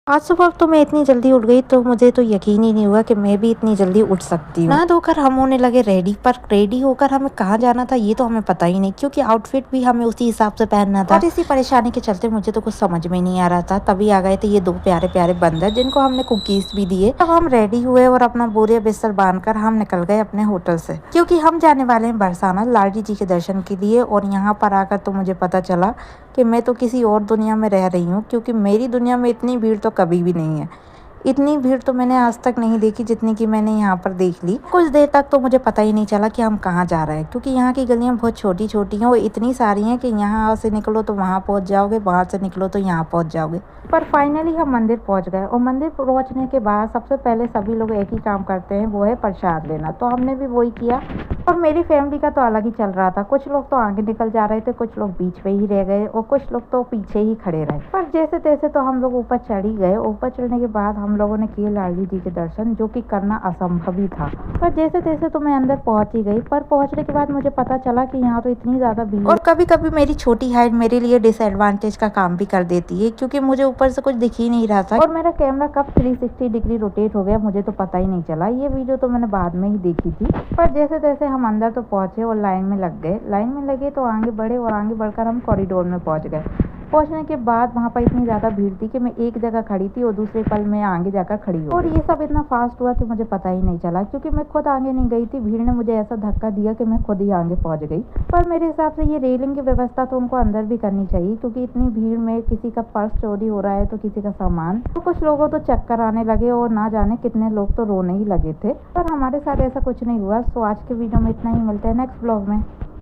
आज सुबह तो मैं इतनी जल्दी उठ गई तो मुझे तो यकीन ही नहीं हुआ कि मैं भी इतनी जल्दी उठ सकती हूँ। नहा धोकर हम होने लगे रेडी, पर रेडी होकर हमें कहाँ जाना था ये तो हमें पता ही नहीं, क्योंकि आउटफिट भी हमें उसी हिसाब से पहनना था। और इसी परेशानी के चलते मुझे तो कुछ समझ में नहीं आ रहा था। तभी आ गए थे ये दो प्यारे प्यारे बंदर, जिनको हमने कुकीज भी दिए। तब हम रेडी हुए और अपना बोरिया बिस्तर बांधकर हम निकल गए अपने होटल से, क्योंकि हम जाने वाले हैं बरसाना लाडी जी के दर्शन के लिए। और यहाँ पर आकर तो मुझे पता चला कि मैं तो किसी और दुनिया में रह रही हूँ, क्योंकि मेरी दुनिया में इतनी भीड़ तो कभी भी नहीं है। इतनी भीड़ तो मैंने आज तक नहीं देखी जितनी कि मैंने यहाँ पर देख ली। कुछ देर तक तो मुझे पता ही नहीं चला कि हम कहाँ जा रहे हैं, क्योंकि यहाँ की गलियाँ बहुत छोटी छोटी हैं और इतनी सारी हैं कि यहाँ से निकलो तो वहाँ पहुँच जाओगे, वहाँ से निकलो तो यहाँ पहुँच जाओगे। पर फाइनली हम मंदिर पहुँच गए, और मंदिर पहुँचने के बाद सबसे पहले सभी लोग एक ही काम करते हैं, वो है प्रसाद लेना। तो हमने भी वही किया। और मेरी फैमिली का तो अलग ही चल रहा था। कुछ लोग तो आगे निकल जा रहे थे, कुछ लोग बीच में ही रह गए और कुछ लोग तो पीछे ही खड़े रहे। पर जैसे तैसे तो हम लोग ऊपर चढ़ ही गए। ऊपर चढ़ने के बाद हम लोगों ने किए लाडली जी के दर्शन, जो कि करना असंभव ही था। पर जैसे तैसे तो मैं अंदर पहुंच ही गई। पर पहुंचने के बाद मुझे पता चला कि यहाँ तो इतनी ज्यादा भीड़, और कभी कभी मेरी छोटी हाइट मेरे लिए डिसएडवांटेज का काम भी कर देती है, क्योंकि मुझे ऊपर से कुछ दिख ही नहीं रहा था। और मेरा कैमरा कब 360 डिग्री रोटेट हो गया मुझे तो पता ही नहीं चला। ये वीडियो तो मैंने बाद में ही देखी थी। पर जैसे तैसे हम अंदर तो पहुंचे और लाइन में लग गए। लाइन में लगे तो आगे बढ़े, और आगे बढ़कर हम कॉरिडोर में पहुंच गए। पहुंचने के बाद वहाँ पर इतनी ज़्यादा भीड़ थी कि मैं एक जगह खड़ी थी और दूसरे पल में आगे जाकर खड़ी हो। और ये सब इतना फास्ट हुआ कि मुझे पता ही नहीं चला, क्योंकि मैं खुद आगे नहीं गई थी। भीड़ ने मुझे ऐसा धक्का दिया कि मैं खुद ही आगे पहुंच गई। पर मेरे हिसाब से ये रेलिंग की व्यवस्था तो उनको अंदर भी करनी चाहिए, क्योंकि इतनी भीड़ में किसी का पर्स चोरी हो रहा है तो किसी का सामान, तो कुछ लोगों तो चक्कर आने लगे और ना जाने कितने लोग तो रोने ही लगे थे। पर हमारे साथ ऐसा कुछ नहीं हुआ। तो आज के वीडियो में इतना ही, मिलते हैं नेक्स्ट ब्लॉग में।